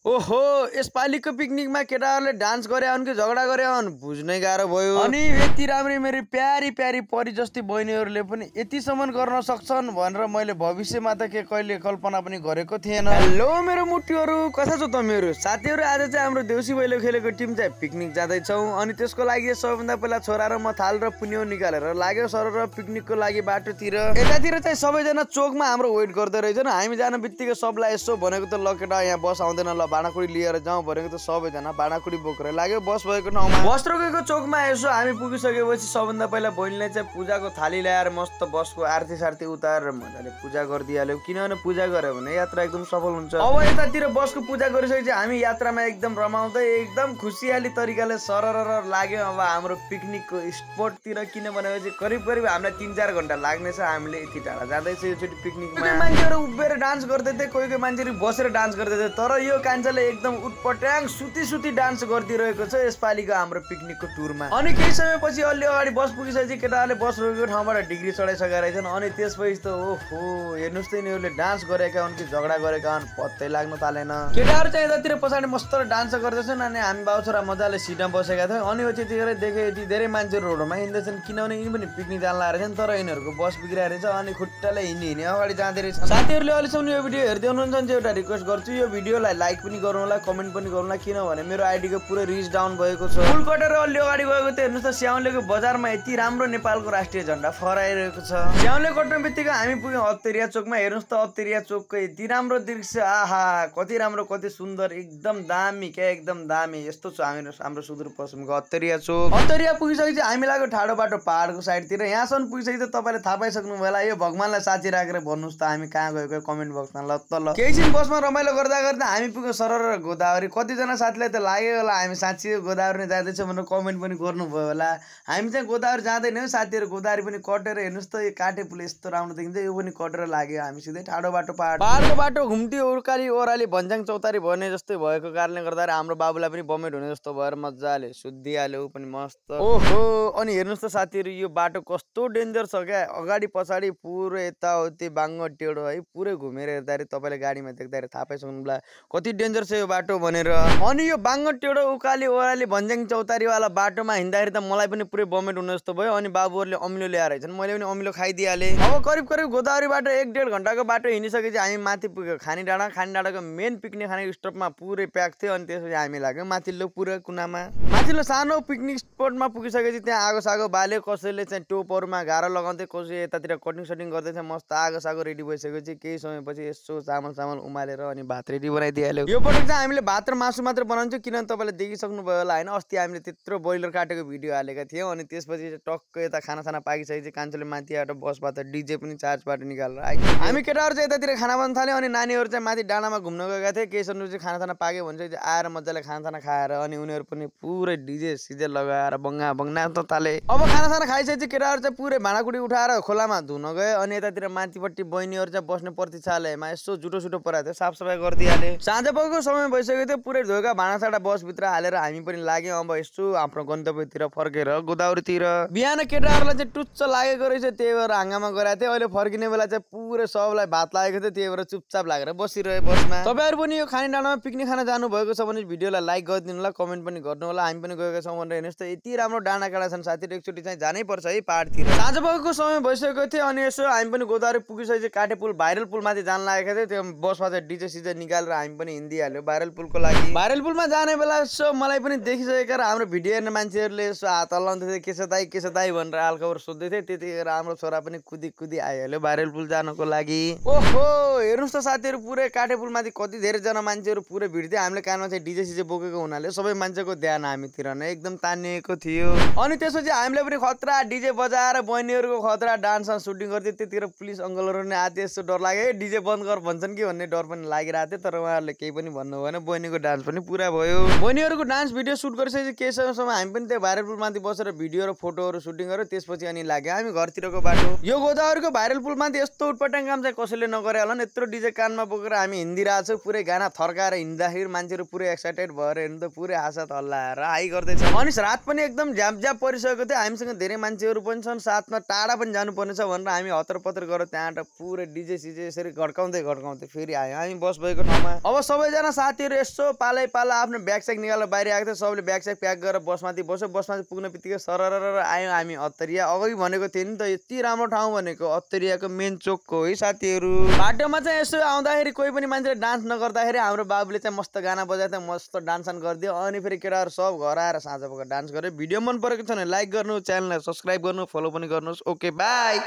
ओहो यसपालिको पिकनिकमा केटाहरूले डान्स गरे कि झगडा गरे बुझ्नै गाह्रो भयो। अनि यति राम्री मेरो प्यारी प्यारी परी जस्तै बहिनीहरूले पनि यतिसम्म गर्न सक्छन् भनेर मैले भविष्यमा त के कहिले कल्पना पनि गरेको थिएन। हेलो मेरो मुट्टीहरू, कता छ तपाईँहरू? साथीहरू, आज चाहिँ हाम्रो देउसी भैलो खेलेको टिम चाहिँ पिकनिक जाँदैछौँ। अनि त्यसको लागि सबैभन्दा पहिला छोरा र म थाल र पुन्यौ निकालेर लाग्यो सर र पिकनिकको लागि बाटोतिर। यतातिर चाहिँ सबैजना चोकमा हाम्रो वेट गर्दै रहेछन्। हामी जान बित्तिकै सबलाई यसो भनेको त ल केटा यहाँ बस आउँदैन, ल भाँडाकुडी लिएर जाउँ भनेको त सबैजना भाँडाकुडी बोकेर लाग्यो बस भएको ठाउँमा। बस रोकेको चोकमा यसो हामी पुगिसकेपछि सबभन्दा पहिला बहिनीले चाहिँ पूजाको थाली ल्याएर मस्त बसको आरती सारती उतारेर मजाले पूजा गरिदिइहाल्यो। किनभने पूजा गर्यो भने यात्रा एकदम सफल हुन्छ। अब यतातिर बसको पूजा गरिसकेपछि हामी यात्रामा एकदम रमाउँदै एकदम खुसियाली तरिकाले सरर लाग्यो अब हाम्रो पिकनिकको स्पटतिर। किनभने करिब करिब हामीलाई 3-4 घन्टा लाग्नेछ। हामीले यति टाढा जाँदैछ योचोटि पिकनिकमा। मान्छेहरू उभिएर डान्स गर्दै थिए, कोही कोही मान्छेहरू बसेर डान्स गर्दै थिए। तर यो कान्छाले एकदम उटपट्याङ सुती डान्स गरिदिरहेको छ यसपालिको हाम्रो पिकनिकको टुरमा। अनि केही समयपछि अलि अगाडि बस पुगिसकेपछि केटाहरूले बस रोकेको ठाउँबाट डिग्री चढाइसकेका रहेछन्। अनि त्यसपछि त ओहो हेर्नुहोस् त यिनीहरूले डान्स गरेका हुन् कि झगडा गरेका हुन् पत्तै लाग्न थालेन। केटाहरू चाहिँ यतातिर पछाडि मस्त डान्स गर्दैछन्। अनि हामी बाउछोरा मजाले सिटमा बसेका थियौँ। अनि त्यतिखेर देखेँ यति धेरै मान्छेहरू रोडमा हिँड्दैछन्। किनभने यिनी पनि पिकनिक जान लागेका रहेछन्, तर यिनीहरूको बस बिग्रिरहेको रहेछ। अनि खुट्टाले हिँडी अगाडि जाँदै रहेछ। साथीहरूले अहिलेसम्म यो भिडियो हेर्दै हुनुहुन्छ भने चाहिँ एउटा रिक्वेस्ट गर्छु, यो भिडियोलाई लाइक पनि गर्नु होला, कमेन्ट पनि गर्नु होला। किनभने मेरो आइडीको पुरै रिच डाउन भएको छ। फुल कटेर अलि अगाडि गएको थियो। हेर्नुहोस् त स्याउलेको बजारमा यति राम्रो नेपालको राष्ट्रिय झन्डा फहराइरहेको छ। स्याउले कट्ने बित्तिकै हामी पुग्यौँ अत्तरिया चोकमा। हेर्नुहोस् त अत्तरिया चोकको यति राम्रो दृश्य, आहा कति राम्रो कति सुन्दर, एकदम दामी क्या, एकदम दामी। यस्तो छ हाम्रो सुदूरपश्चिमको अत्तरिया चोक। अत्तरिया पुगिसकेपछि हामी लाग्यो ठाडो बाटो पहाडको साइडतिर। यहाँसम्म पुगिसकेपछि तपाईँले थाहा पाइसक्नु होला। यो भगवानलाई साँची राखेर भन्नुहोस् त हामी कहाँ गएको कमेन्ट बक्समा ल त ल। केही दिन बसमा रमाइलो गर्दा गर्दा हामी पुग्यौँ सरर गोदावरी। कतिजना साथीलाई त लाग्यो होला हामी साँच्चै गोदावरी नै जाँदैछ भनेर कमेन्ट पनि गर्नुभयो होला। हामी चाहिँ गोदावरी जाँदैनौँ साथीहरू, गोदावरी पनि कटेर हेर्नुहोस् त यो काटे पुल यस्तो राम्रो देखिन्छ, यो पनि कटेर लाग्यो। हामी सिधै ठाडो बाटो पहाडको बाटो घुम्टी उर्काली ओह्राली भन्ज्याङ चौतारी भन्ने जस्तै भएको कारणले गर्दा हाम्रो बाबुलाई पनि बमेट हुने जस्तो भएर मजाले सुधिहाल्यो ऊ पनि मस्त। ओहो अनि हेर्नुहोस् त साथीहरू यो बाटो कस्तो डेन्जर छ क्या, अगाडि पछाडि पुरै यताउति बाङ्गो टेढो है, पुरै घुमेर हेर्दाखेरि तपाईँले गाडीमा देख्दाखेरि थाहा पाइसक्नु होला कति डेन्जर छ यो बाटो भनेर। अनि यो बाङ्गो टेढो उकाली ओह्राली भन्ज्याङ चौतारीवाला बाटोमा हिँड्दाखेरि त मलाई पनि पुरै बमेट हुने जस्तो भयो। अनि बाबुहरूले अमिलो ल्याएर रहेछन्, मैले पनि अमिलो खाइदिइहालेँ। अब करिब करिब गोदावरीबाट 1-1.5 घन्टाको बाटो हिँडिसकेपछि हामी माथि पुग्यो खानी डाँडाको मेन पिकनिक खाने स्टपमा पुरै प्याक थियो। अनि त्यसपछि हामी लाग्यौँ माथिल्लो पुरै कुनामा। माथिल्लो सानो पिकनिक स्पटमा पुगिसकेपछि त्यहाँ आगो सागो बाल्यो, कसैले चाहिँ टोपहरूमा गाह्रो लगाउँथे, कसै यतातिर कटिङ सटिङ गर्दैछ। मस्त आगो सागो रेडी भइसकेपछि केही समयपछि यसो चामल उमालेर अनि भात रेडी बनाइदिइहाल्यो। यो पटक चाहिँ हामीले भात र मासु मात्र बनाउँछौँ। किनभने तपाईँले देखिसक्नु भयो होला होइन, अस्ति हामीले त्यत्रो ब्रोइलर काटेको भिडियो हालेका थियौँ। अनि त्यसपछि टक्क यता खानासाना पाकिसकेपछि कान्छोले माथिबाट बसबाट डिजे पनि चार्जबाट निकालेर आयो। हामी केटाहरू चाहिँ यतातिर खाना बनाउन थाल्यौँ। अनि नानीहरू चाहिँ माथि डाँडामा घुम्न गएका थिए। केही समयपछि खानासाना पाक्यो भने चाहिँ आएर मजाले खानासाना खाएर अनि उनीहरू पनि पुरै डिजे सिजे लगाएर बङ्गा त थाले। अब खानासाना खाइसकेपछि केटाहरू चाहिँ पुरै भाँडाकुडी उठाएर खोलामा धुन गए। अनि यतातिर माथिपट्टि बहिनीहरू चाहिँ बस्ने प्रतीक्षालयमा यसो जुटो सुटो पराएको थियो, साफसफाइ गरिदिइहाले। साँझ पखको समय भइसकेको थियो, पुरै धोएका भाँडासाँडा बसभित्र हालेर हामी पनि लाग्यौँ अब यसो आफ्नो गन्तव्यतिर फर्केर गोदावरीतिर। बिहान केटाहरूलाई चाहिँ टुच्च लागेको रहेछ, त्यही भएर हाङ्गामा गराएको थियो। अहिले फर्किने बेला चाहिँ पुरै सबलाई भात लागेको थियो, त्यही भएर चुपचाप लागेर बसिरहे बसमा। तपाईँहरू पनि यो खाने डाँडामा पिकनिक खान जानुभएको छ भने भिडियोलाई लाइक गरिदिनु होला, कमेन्ट पनि गर्नु होला। हामी पनि गएका छौँ भनेर हेर्नुहोस् त यति राम्रो डाँडा काँडा छन् साथीहरू, एकचोटि चाहिँ जानै पर्छ है पहाडतिर। साँझ पखको समय भइसकेको थियो। अनि यसो हामी पनि गोदावरी पुगिसकेपछि काटे पुल भाइरल पुलमाथि जान लागेको थियो। त्यो बसमा चाहिँ डिजे सिजे निकालेर हामी पनि हिँडिहाल्यो भाइरल पुलको लागि। भाइरल पुलमा जाने बेला यसो मलाई पनि देखिसकेका र हाम्रो भिडियो हेर्ने मान्छेहरूले यसो हात हल्लाउँदै थिए, के छ दाइ भनेर हालखबर सोध्दै थिए। त्यतिखेर हाम्रो छोरा पनि कुदी आइहाल्यो भाइरल पुल जानको लागि। ओहो हेर्नुहोस् त साथीहरू पुरै काटे पुलमाथि कति धेरैजना मान्छेहरू पुरै भिड थियो। हामीले कानमा चाहिँ डिजे सिजे बोकेको हुनाले सबै मान्छेको ध्यान हामीतिर नै एकदम तानिएको थियो। अनि त्यसपछि हामीले पनि खतरा डिजे बजाएर बहिनीहरूको खतरा डान्स सुटिङ गर्थ्यो। त्यतिखेर पुलिस अङ्कलहरू नै आते, यस्तो डर लाग्यो डिजे बन्द गर भन्छन् कि भन्ने डर पनि लागिरहेको थियो। तर उहाँहरूले केही पनि भन्नु भएन, बहिनीको डान्स पनि पुरा भयो। बहिनीहरूको डान्स भिडियो सुट गरिसकेपछि केही समयसम्म हामी पनि त्यो भाइरल पुलमाथि बसेर भिडियो र फोटोहरू सुटिङ गर्यो। त्यसपछि अनि लाग्यो हामी घरतिरको बाटो। यो गोदावरीको भाइरल पुलमाथि यस्तो उटपटाङ काम चाहिँ कसैले नगरे होला नि। यत्रो डिजे कानमा बोकेर हामी हिँडिरहेछौँ, पुरै गाना थर्काएर हिँड्दाखेरि मान्छेहरू पुरै एक्साइटेड भएर हेर्नु त पुरै हात हल्लाएर हाई गर्दैछ। अनि रात पनि एकदम झ्याप परिसकेको थियो। हामीसँग धेरै मान्छेहरू पनि छन्, साथमा टाढा पनि जानुपर्ने छ भनेर हामी हतर पतर गरेर त्यहाँबाट पुरै डिजे सिजे यसरी घड्काउँदै फेरि आयो हामी बस भएको ठाउँमा। अब सबैजना सबैजना साथीहरू यसो पालै पाला आफ्नो ब्याग स्याग निकालेर बाहिर आएको थियो। सबले ब्याग स्याग प्याक गरेर बसमाथि बस्यो। बसमाथि पुग्ने बित्तिकै सरर आयो हामी अत्तरिया। अघि भनेको थिएँ नि त यति राम्रो ठाउँ भनेको अत्तरियाको मेन चोकको है साथीहरू। बाटोमा चाहिँ यसो आउँदाखेरि कोही पनि मान्छेले डान्स नगर्दाखेरि हाम्रो बाबुले चाहिँ मस्त गाना बजाएको थियो, मस्त डान्स गरिदियो। अनि फेरि केटाहरू सब घर आएर साँझ पख डान्स गर्यो। भिडियो मन परेको छ भने लाइक गर्नु, च्यानललाई सब्सक्राइब गर्नु, फलो पनि गर्नुहोस्। Okay by.